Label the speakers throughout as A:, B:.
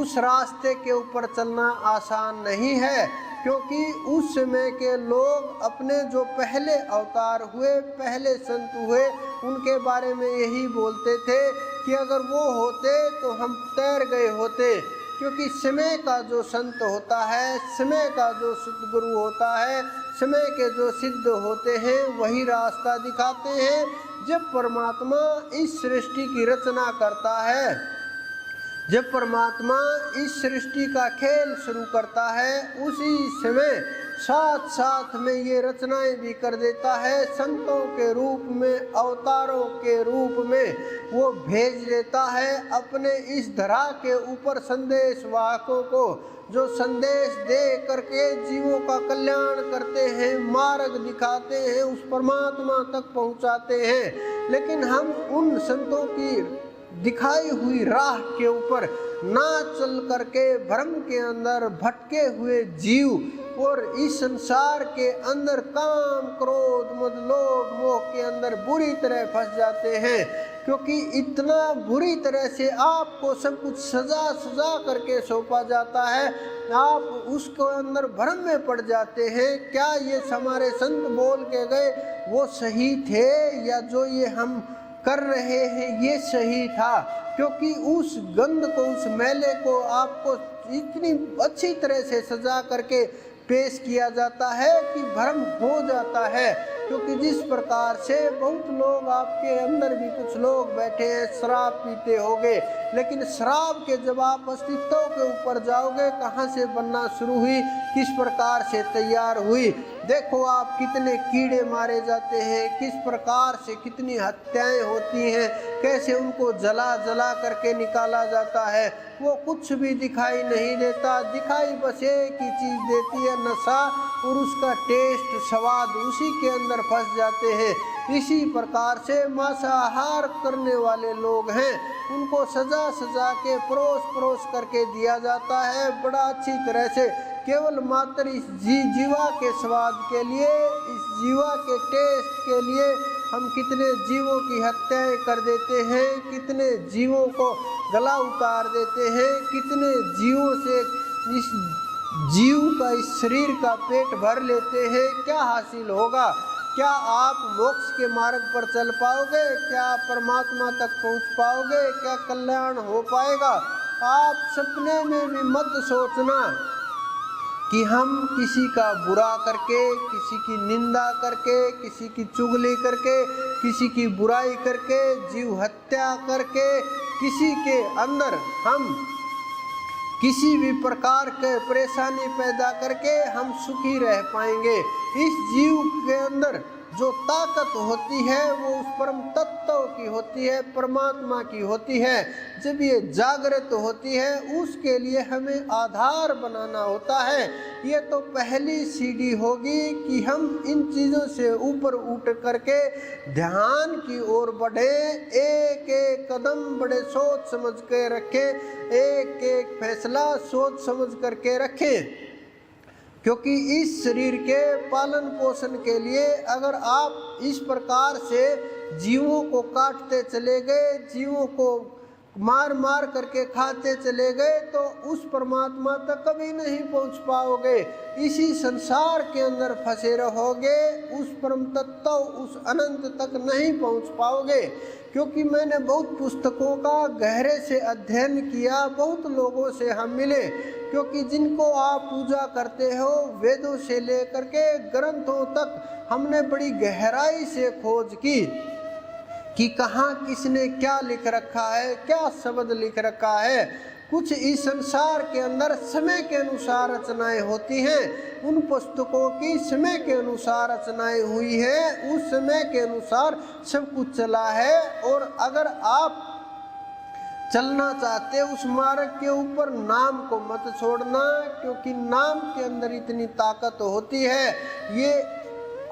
A: उस रास्ते के ऊपर चलना आसान नहीं है, क्योंकि उस समय के लोग अपने जो पहले अवतार हुए, पहले संत हुए, उनके बारे में यही बोलते थे कि अगर वो होते तो हम तैर गए होते। क्योंकि समय का जो संत होता है, समय का जो सद्गुरु होता है, समय के जो सिद्ध होते हैं, वही रास्ता दिखाते हैं। जब परमात्मा इस सृष्टि की रचना करता है, जब परमात्मा इस सृष्टि का खेल शुरू करता है, उसी समय साथ साथ में ये रचनाएं भी कर देता है। संतों के रूप में, अवतारों के रूप में वो भेज देता है अपने इस धरा के ऊपर संदेश वाहकों को, जो संदेश दे करके जीवों का कल्याण करते हैं, मार्ग दिखाते हैं, उस परमात्मा तक पहुंचाते हैं। लेकिन हम उन संतों की दिखाई हुई राह के ऊपर ना चल करके भ्रम के अंदर भटके हुए जीव और इस संसार के अंदर काम, क्रोध, मद, लोभ, मोह के अंदर बुरी तरह फंस जाते हैं। क्योंकि इतना बुरी तरह से आपको सब कुछ सजा करके सौंपा जाता है, आप उसको अंदर भ्रम में पड़ जाते हैं। क्या ये हमारे संत बोल के गए वो सही थे, या जो ये हम कर रहे हैं ये सही था? क्योंकि उस गंध को, उस मैले को आपको इतनी अच्छी तरह से सजा करके पेश किया जाता है कि भ्रम हो जाता है। क्योंकि जिस प्रकार से बहुत लोग, आपके अंदर भी कुछ लोग बैठे हैं, शराब पीते होंगे, लेकिन शराब के जब आप अस्तित्व के ऊपर जाओगे, कहाँ से बनना शुरू हुई, किस प्रकार से तैयार हुई, देखो आप कितने कीड़े मारे जाते हैं, किस प्रकार से कितनी हत्याएं होती हैं, कैसे उनको जला जला करके निकाला जाता है। वो कुछ भी दिखाई नहीं देता, दिखाई बस एक ही चीज़ देती है, नशा, और उसका टेस्ट, स्वाद उसी के अंदर फंस जाते हैं। इसी प्रकार से मांसाहार करने वाले लोग हैं, उनको सजा सजा के परोस करके दिया जाता है बड़ा अच्छी तरह से, केवल मात्र इस जीवा के स्वाद के लिए, इस जीवा के टेस्ट के लिए हम कितने जीवों की हत्याएं कर देते हैं, कितने जीवों को गला उतार देते हैं, कितने जीवों से इस जीव का, इस शरीर का पेट भर लेते हैं। क्या हासिल होगा? क्या आप मोक्ष के मार्ग पर चल पाओगे? क्या आप परमात्मा तक पहुंच पाओगे? क्या कल्याण हो पाएगा? आप सपने में भी मत सोचना कि हम किसी का बुरा करके, किसी की निंदा करके, किसी की चुगली करके, किसी की बुराई करके, जीव हत्या करके, किसी के अंदर हम किसी भी प्रकार के परेशानी पैदा करके हम सुखी रह पाएंगे। इस जीव के अंदर जो ताकत होती है वो उस परम तत्व की होती है, परमात्मा की होती है। जब ये जागृत होती है, उसके लिए हमें आधार बनाना होता है। ये तो पहली सीढ़ी होगी कि हम इन चीज़ों से ऊपर उठ करके ध्यान की ओर बढ़े, एक एक कदम बड़े सोच समझ के रखें, एक एक फैसला सोच समझ करके रखें। क्योंकि इस शरीर के पालन पोषण के लिए अगर आप इस प्रकार से जीवों को काटते चले गए, जीवों को मार मार करके खाते चले गए, तो उस परमात्मा तक कभी नहीं पहुंच पाओगे। इसी संसार के अंदर फंसे रहोगे, उस परम तत्व, उस अनंत तक नहीं पहुंच पाओगे। क्योंकि मैंने बहुत पुस्तकों का गहरे से अध्ययन किया, बहुत लोगों से हम मिले, क्योंकि जिनको आप पूजा करते हो, वेदों से लेकर के ग्रंथों तक हमने बड़ी गहराई से खोज की कि कहाँ किसने क्या लिख रखा है, क्या शब्द लिख रखा है। कुछ इस संसार के अंदर समय के अनुसार रचनाएं होती हैं, उन पुस्तकों की समय के अनुसार रचनाएं हुई है, उस समय के अनुसार सब कुछ चला है। और अगर आप चलना चाहते उस मार्ग के ऊपर, नाम को मत छोड़ना, क्योंकि नाम के अंदर इतनी ताकत होती है, ये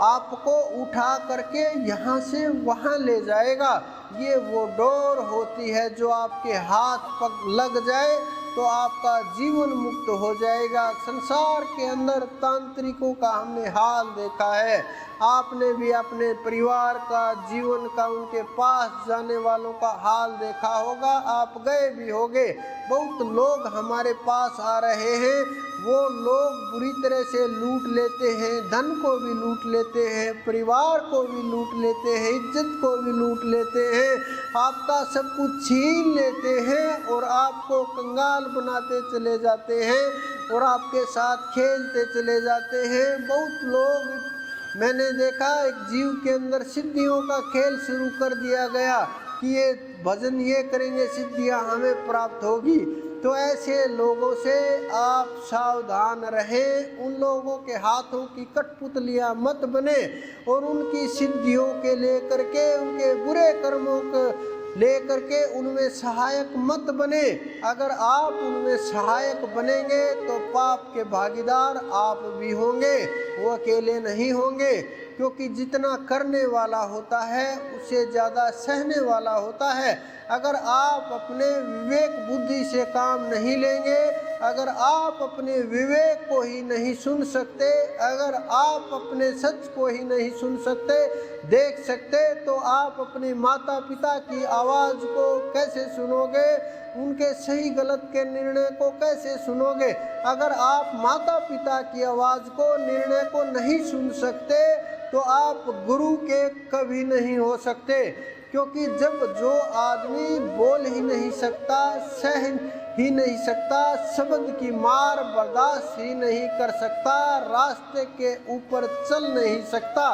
A: आपको उठा करके यहाँ से वहाँ ले जाएगा। ये वो डोर होती है जो आपके हाथ पग लग जाए तो आपका जीवन मुक्त हो जाएगा। संसार के अंदर तांत्रिकों का हमने हाल देखा है, आपने भी अपने परिवार का, जीवन का, उनके पास जाने वालों का हाल देखा होगा, आप गए भी होंगे। बहुत लोग हमारे पास आ रहे हैं, वो लोग बुरी तरह से लूट लेते हैं, धन को भी लूट लेते हैं, परिवार को भी लूट लेते हैं, इज्जत को भी लूट लेते हैं, आपका सब कुछ छीन लेते हैं और आपको कंगाल बनाते चले जाते हैं और आपके साथ खेलते चले जाते हैं। बहुत लोग मैंने देखा, एक जीव के अंदर सिद्धियों का खेल शुरू कर दिया गया कि ये भजन ये करेंगे सिद्धियां हमें प्राप्त होगी। तो ऐसे लोगों से आप सावधान रहें, उन लोगों के हाथों की कठपुतलियां मत बने और उनकी सिद्धियों के लेकर के, उनके बुरे कर्मों को लेकर के उनमें सहायक मत बने। अगर आप उनमें सहायक बनेंगे तो पाप के भागीदार आप भी होंगे, वो अकेले नहीं होंगे। क्योंकि जितना करने वाला होता है उससे ज़्यादा सहने वाला होता है। अगर आप अपने विवेक बुद्धि से काम नहीं लेंगे, अगर आप अपने विवेक को ही नहीं सुन सकते, अगर आप अपने सच को ही नहीं सुन सकते, देख सकते, तो आप अपने माता पिता की आवाज़ को कैसे सुनोगे, उनके सही गलत के निर्णय को कैसे सुनोगे। अगर आप माता पिता की आवाज़ को, निर्णय को नहीं सुन सकते तो आप गुरु के कभी नहीं हो सकते। क्योंकि जब जो आदमी बोल ही नहीं सकता, सह ही नहीं सकता, शब्द की मार बर्दाश्त ही नहीं कर सकता, रास्ते के ऊपर चल नहीं सकता,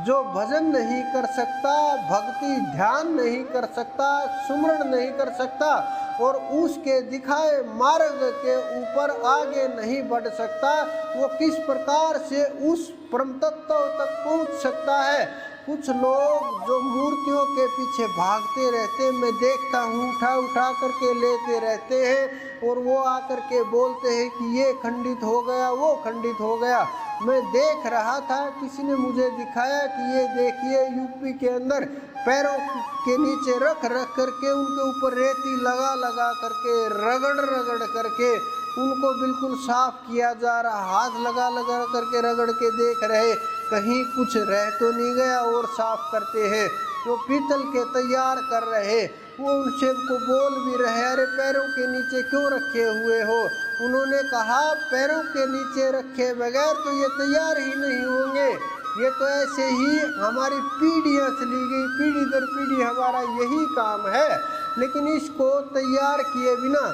A: जो भजन नहीं कर सकता, भक्ति ध्यान नहीं कर सकता, सुमरण नहीं कर सकता और उसके दिखाए मार्ग के ऊपर आगे नहीं बढ़ सकता, वो किस प्रकार से उस परम तत्व तक पहुंच सकता है। कुछ लोग जो मूर्तियों के पीछे भागते रहते, मैं देखता हूँ, उठा उठा करके लेते रहते हैं और वो आकर के बोलते हैं कि ये खंडित हो गया, वो खंडित हो गया। मैं देख रहा था, किसी ने मुझे दिखाया कि ये देखिए यूपी के अंदर पैरों के नीचे रख रख करके उनके ऊपर रेती लगा लगा करके, रगड़ रगड़ करके उनको बिल्कुल साफ किया जा रहा, हाथ लगा लगा करके रगड़ के देख रहे कहीं कुछ रह तो नहीं गया और साफ करते हैं। जो पीतल के तैयार कर रहे, वो उनसे को बोल भी रहे, अरे पैरों के नीचे क्यों रखे हुए हो। उन्होंने कहा पैरों के नीचे रखे बगैर तो ये तैयार ही नहीं होंगे, ये तो ऐसे ही हमारी पीढ़ियाँ चली गई, पीढ़ी दर पीढ़ी हमारा यही काम है, लेकिन इसको तैयार किए बिना,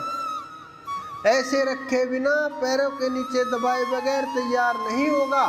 A: ऐसे रखे बिना, पैरों के नीचे दबाए बगैर तैयार नहीं होगा।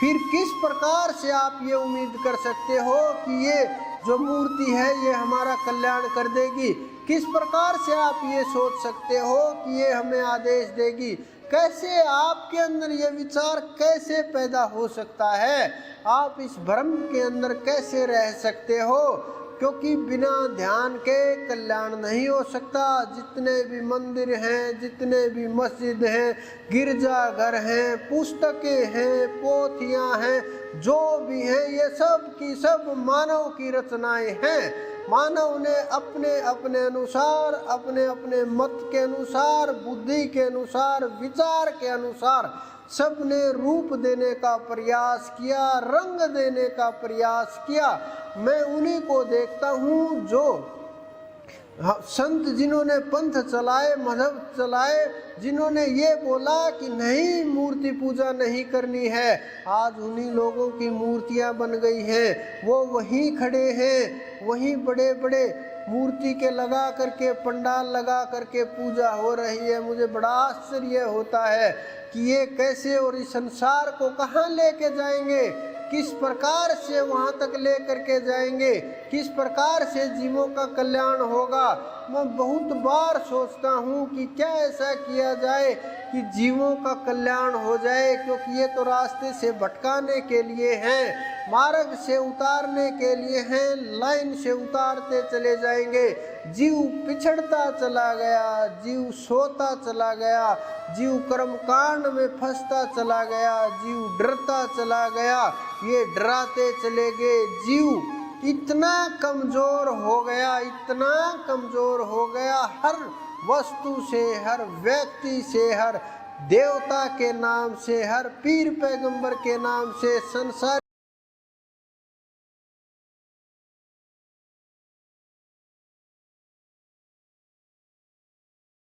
A: फिर किस प्रकार से आप ये उम्मीद कर सकते हो कि ये जो मूर्ति है ये हमारा कल्याण कर देगी। किस प्रकार से आप ये सोच सकते हो कि ये हमें आदेश देगी। कैसे आपके अंदर ये विचार कैसे पैदा हो सकता है, आप इस भ्रम के अंदर कैसे रह सकते हो। क्योंकि बिना ध्यान के कल्याण नहीं हो सकता। जितने भी मंदिर हैं, जितने भी मस्जिद हैं, गिरजाघर हैं, पुस्तकें हैं, पोथियां हैं, जो भी हैं, ये सब की सब मानव की रचनाएं हैं। मानव ने अपने अपने अनुसार, अपने अपने मत के अनुसार, बुद्धि के अनुसार, विचार के अनुसार सबने रूप देने का प्रयास किया, रंग देने का प्रयास किया। मैं उन्हीं को देखता हूँ जो संत जिन्होंने पंथ चलाए, मजहब चलाए, जिन्होंने ये बोला कि नहीं मूर्ति पूजा नहीं करनी है, आज उन्हीं लोगों की मूर्तियाँ बन गई हैं। वो वहीं खड़े हैं, वहीं बड़े बड़े मूर्ति के लगा करके, पंडाल लगा करके पूजा हो रही है। मुझे बड़ा आश्चर्य होता है कि ये कैसे और इस संसार को कहाँ लेके जाएंगे, किस प्रकार से वहाँ तक ले करके जाएंगे, किस प्रकार से जीवों का कल्याण होगा। मैं बहुत बार सोचता हूँ कि क्या ऐसा किया जाए कि जीवों का कल्याण हो जाए, क्योंकि ये तो रास्ते से भटकाने के लिए हैं, मार्ग से उतारने के लिए हैं। लाइन से उतारते चले जाएंगे, जीव पिछड़ता चला गया, जीव सोता चला गया, जीव कर्मकांड में फंसता चला गया, जीव डरता चला गया। ये डराते चले गए जीव इतना कमज़ोर हो गया, इतना कमज़ोर हो गया, हर वस्तु से, हर व्यक्ति से, हर देवता के नाम से, हर पीर पैगंबर के नाम से, संसार